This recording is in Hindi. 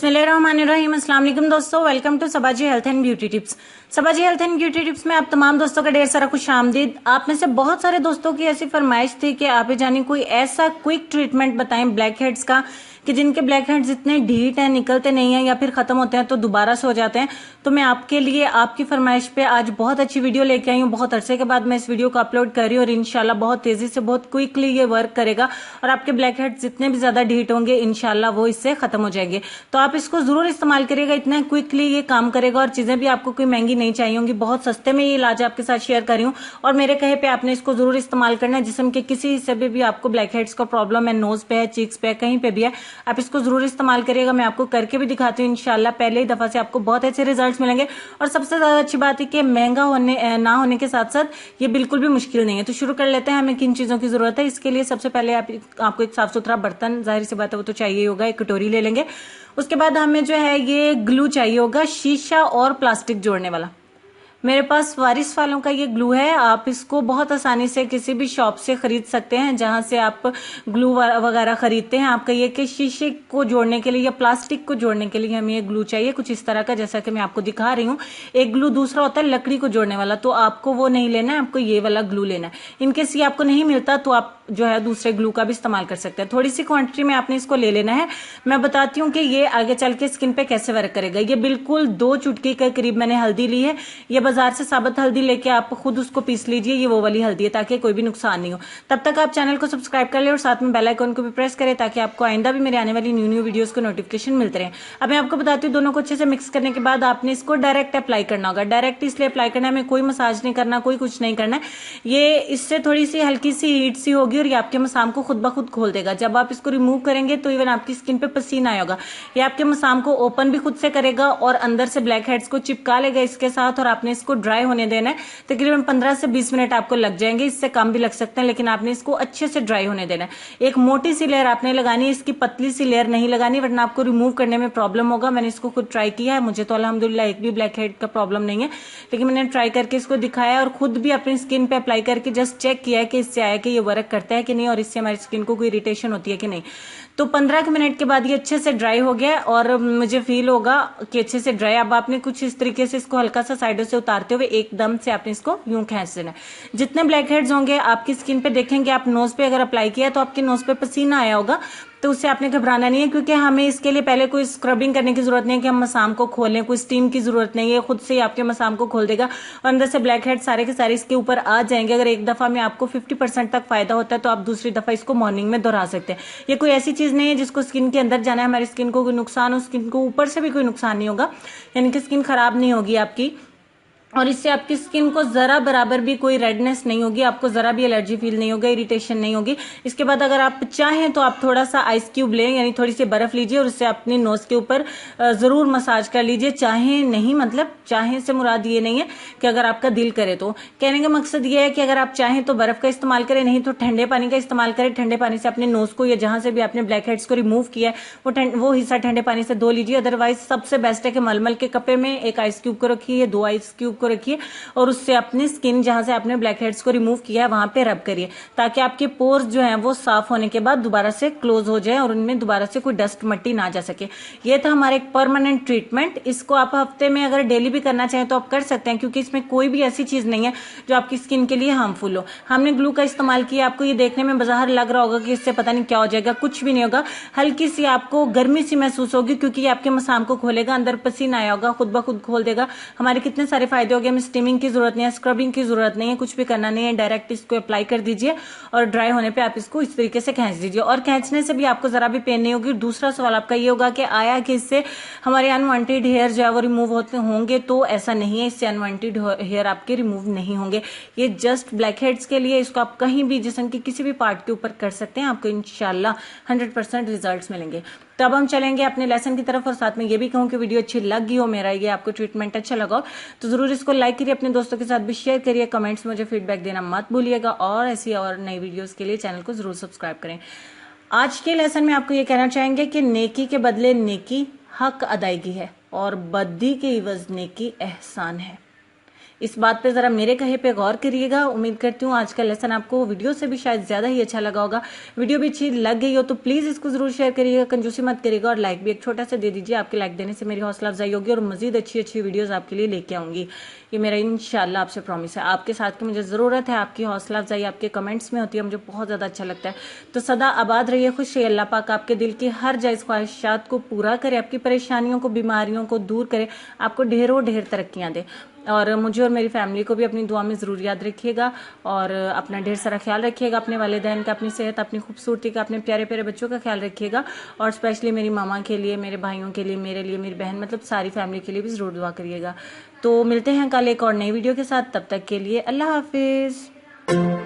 बिस्मिल्लाहिर्रहमानिर्रहीम। अस्सलाम वालेकुम दोस्तों, welcome to Sabaji health and beauty tips. Sabaji health and beauty tips में आप तमाम दोस्तों का ढेर सारा खुश आमदीद। आप में से बहुत सारे दोस्तों की ऐसी फरमाइश थी कि आप ही जानी कोई ऐसा क्विक ट्रीटमेंट बताएं ब्लैक हेड्स का कि जिनके ब्लैक हेड्स इतने ढीठ हैं, निकलते नहीं हैं या फिर खत्म होते हैं तो दोबारा से हो जाते हैं। तो मैं आपके लिए आपकी फरमाइश पे आज बहुत अच्छी वीडियो लेके आई हूँ। बहुत अरसे के बाद मैं इस वीडियो को अपलोड कर रही हूँ और इंशाल्लाह बहुत तेजी से, बहुत क्विकली ये वर्क करेगा और आपके ब्लैक हेड्स जितने भी ज्यादा ढीठ होंगे इंशाल्लाह वो इससे खत्म हो जाएंगे। तो आप इसको जरूर इस्तेमाल करिएगा, इतना क्विकली ये काम करेगा और चीजें भी आपको कोई महंगी नहीं चाहिए होंगी। बहुत सस्ते में ये इलाज आपके साथ शेयर कर रही हूँ और मेरे कहे पे आपने इसको जरूर इस्तेमाल करना है। जिस्म के किसी हिस्से पे भी आपको ब्लैक हेड्स का प्रॉब्लम है, नोज पे है, चीक्स पे है, कहीं पे भी है, आप इसको जरूर इस्तेमाल करिएगा। मैं आपको करके भी दिखाती हूँ इंशाल्लाह पहले ही दफा से आपको बहुत अच्छे रिजल्ट्स मिलेंगे। और सबसे ज्यादा अच्छी बात है कि महंगा होने ना होने के साथ साथ ये बिल्कुल भी मुश्किल नहीं है। तो शुरू कर लेते हैं, हमें किन चीजों की जरूरत है। इसके लिए सबसे पहले आपको एक साफ सुथरा बर्तन, जाहिर सी बात है वो तो चाहिए होगा, एक कटोरी ले लेंगे। उसके बाद हमें जो है ये ग्लू चाहिए होगा, शीशा और प्लास्टिक जोड़ने वाला। मेरे पास वारिस वालों का ये ग्लू है। आप इसको बहुत आसानी से किसी भी शॉप से खरीद सकते हैं जहां से आप ग्लू वगैरह खरीदते हैं। आपका ये कि शीशे को जोड़ने के लिए या प्लास्टिक को जोड़ने के लिए हमें ये ग्लू चाहिए कुछ इस तरह का, जैसा कि मैं आपको दिखा रही हूँ। एक ग्लू दूसरा होता है लकड़ी को जोड़ने वाला, तो आपको वो नहीं लेना है, आपको ये वाला ग्लू लेना है। इनकेस ये आपको नहीं मिलता तो आप जो है दूसरे ग्लू का भी इस्तेमाल कर सकते हैं। थोड़ी सी क्वांटिटी में आपने इसको ले लेना है। मैं बताती हूँ कि ये आगे चल के स्किन पे कैसे वर्क करेगा। ये बिल्कुल 2 चुटकी के करीब मैंने हल्दी ली है। ये बाजार से साबुत हल्दी लेके आप खुद उसको पीस लीजिए, ये वो वाली हल्दी है, ताकि कोई भी नुकसान नहीं हो। तब तक आप चैनल को सब्सक्राइब कर ले और साथ में बेल आइकन को भी प्रेस करें ताकि आपको आइंदा भी मेरे आने वाली न्यू वीडियोस को नोटिफिकेशन मिलते रहे। अब मैं आपको बताती हूँ, दोनों को अच्छे से मिक्स करने के बाद आपने इसको डायरेक्ट अप्लाई करना होगा। डायरेक्ट इसलिए अप्लाई करना है, हमें कोई मसाज नहीं करना, कोई कुछ नहीं करना है। ये इससे थोड़ी सी हल्की सी हीट सी होगी और ये आपके मसाम को खुद ब खुद खोल देगा। जब आप इसको रिमूव करेंगे तो इवन आपकी स्किन पे पसीना आया होगा। ये आपके मसाम को ओपन भी खुद से करेगा और अंदर से ब्लैक हेड्स को चिपका लेगा इसके साथ। और आपने इसको ड्राई होने देना है, तकरीबन 15 से 20 मिनट आपको लग जाएंगे, इससे कम भी लग सकते हैं, लेकिन आपने इसको अच्छे से ड्राई होने देना है। एक मोटी सी लेयर आपने लगानी है, इसकी पतली सी लेयर नहीं लगानी वरना आपको रिमूव करने में प्रॉब्लम होगा। मैंने इसको खुद ट्राई किया है, मुझे तो अल्हम्दुलिल्लाह एक भी ब्लैक हेड का प्रॉब्लम नहीं है, लेकिन मैंने ट्राई करके इसको दिखाया और खुद भी अपनी स्किन पे अप्लाई करके जस्ट चेक किया है कि इससे आया कि ये वर्क करता है कि नहीं और इससे हमारी स्किन को कोई इरिटेशन होती है कि नहीं। तो 15 मिनट के बाद ये अच्छे से ड्राई हो गया और मुझे फील होगा कि अच्छे से ड्राई। अब आपने कुछ इस तरीके से इसको हल्का सा साइडों से उतारते हुए एकदम से आपने इसको यूं खींच देना है। जितने ब्लैक हेड्स होंगे आपकी स्किन पे देखेंगे, आप नोज पे अगर अप्लाई किया तो आपके नोज पे पसीना आया होगा, तो उससे आपने घबराना नहीं है, क्योंकि हमें इसके लिए पहले कोई स्क्रबिंग करने की जरूरत नहीं है कि हम मसाम को खोलें, कोई स्टीम की जरूरत नहीं है। खुद से ही आपके मसाम को खोल देगा और अंदर से ब्लैक हेड सारे के सारे इसके ऊपर आ जाएंगे। अगर एक दफा में आपको 50% तक फायदा होता है तो आप दूसरी दफा इसको मॉर्निंग में दोहरा सकते हैं। ये कोई ऐसी चीज नहीं है जिसको स्किन के अंदर जाना है, हमारी स्किन को कोई नुकसान हो, स्किन को ऊपर से भी कोई नुकसान नहीं होगा, यानी कि स्किन खराब नहीं होगी आपकी। और इससे आपकी स्किन को जरा बराबर भी कोई रेडनेस नहीं होगी, आपको जरा भी एलर्जी फील नहीं होगा, इरिटेशन नहीं होगी। इसके बाद अगर आप चाहें तो आप थोड़ा सा आइस क्यूब लें, यानी थोड़ी सी बर्फ लीजिए और उससे अपनी नोज के ऊपर जरूर मसाज कर लीजिए। चाहे नहीं, मतलब चाहे से मुराद ये नहीं है कि अगर आपका दिल करे तो, कहने का मकसद ये है कि अगर आप चाहें तो बर्फ का इस्तेमाल करें, नहीं तो ठंडे पानी का इस्तेमाल करें। ठंडे पानी से अपने नोज को या जहां से भी आपने ब्लैक हेड्स को रिमूव किया है वो हिस्सा ठंडे पानी से धो लीजिए। अदरवाइज सबसे बेस्ट है कि मलमल के कपड़े में एक आइस क्यूब को रखिए, 2 आइस क्यूब को रखिए और उससे अपनी स्किन जहां से आपने ब्लैक हेड्स को रिमूव किया है वहां पे रब करिए, ताकि आपके पोर्स जो हैं वो साफ होने के बाद दोबारा से क्लोज हो जाए और उनमें दोबारा से कोई डस्ट मट्टी ना जा सके। ये था हमारा एक परमानेंट ट्रीटमेंट। इसको आप हफ्ते में अगर डेली भी करना चाहें तो आप कर सकते हैं, क्योंकि इसमें कोई भी ऐसी चीज नहीं है जो आपकी स्किन के लिए हार्मफुल हो। हमने ग्लू का इस्तेमाल किया, आपको ये देखने में बाजार लग रहा होगा कि इससे पता नहीं क्या हो जाएगा, कुछ भी नहीं होगा। हल्की सी आपको गर्मी सी महसूस होगी क्योंकि ये आपके मसाम को खोलेगा, अंदर पसीना आया होगा, खुद ब खुद खोल देगा। हमारे कितने सारे फायदे हो गए। हमें स्टीमिंग की जरूरत नहीं है, स्क्रबिंग की जरूरत नहीं है, कुछ भी करना नहीं है। डायरेक्ट इसको अप्लाई कर दीजिए और ड्राई होने पे आप इसको इस तरीके से खींच दीजिए और खींचने से भी आपको जरा भी पेन नहीं होगी। दूसरा सवाल आपका ये होगा कि आया कि इससे हमारे अनवांटेड हेयर जो है वो रिमूव होते होंगे, तो ऐसा नहीं है, इससे अनवांटेड हेयर आपके रिमूव नहीं होंगे। ये जस्ट ब्लैक हेड्स के लिए, इसको आप कहीं भी जिस्म के किसी भी पार्ट के ऊपर कर सकते हैं, आपको इंशाल्लाह 100% रिजल्ट्स मिलेंगे। तो अब हम चलेंगे अपने लेसन की तरफ और साथ में ये भी कहूं कि वीडियो अच्छी लगी हो, मेरा ये आपको ट्रीटमेंट अच्छा लगा हो तो जरूर इसको लाइक करिए, अपने दोस्तों के साथ भी शेयर करिए, कमेंट्स मुझे फीडबैक देना मत भूलिएगा और ऐसी और नई वीडियोस के लिए चैनल को जरूर सब्सक्राइब करें। आज के लेसन में आपको ये कहना चाहेंगे कि नेकी के बदले नेकी हक अदायगी है और बद्दी के इवज नेकी एहसान है। इस बात पे जरा मेरे कहे पे गौर करिएगा। उम्मीद करती हूँ आज का लेसन आपको वीडियो से भी शायद ज्यादा ही अच्छा लगा होगा। वीडियो भी अच्छी लग गई हो तो प्लीज इसको जरूर शेयर करिएगा, कंजूसी मत करिएगा, और लाइक भी एक छोटा सा दे दीजिए। आपके लाइक देने से मेरी हौसला अफजाई होगी और मजीद अच्छी अच्छी वीडियोस आपके लिए लेके आऊंगी। ये मेरा इंशाल्लाह आपसे प्रॉमिस है। आपके साथ की मुझे जरूरत है, आपकी हौसला अफजाई आपके कमेंट्स में होती है, मुझे बहुत ज्यादा अच्छा लगता है। तो सदा आबाद रहिए, खुश रहिए। अल्लाह पाक आपके दिल की हर जायज ख्वाहिशात को पूरा करे, आपकी परेशानियों को, बीमारियों को दूर करे, आपको ढेरों ढेर तरक्कियां दे। और मुझे और मेरी फैमिली को भी अपनी दुआ में ज़रूर याद रखिएगा, और अपना ढेर सारा ख्याल रखिएगा, अपने वालिदैन का, अपनी सेहत, अपनी खूबसूरती का, अपने प्यारे प्यारे बच्चों का ख्याल रखिएगा। और स्पेशली मेरी मामा के लिए, मेरे भाइयों के लिए, मेरे लिए, मेरी बहन, मतलब सारी फैमिली के लिए भी ज़रूर दुआ करिएगा। तो मिलते हैं कल एक और नई वीडियो के साथ, तब तक के लिए अल्लाह हाफिज़।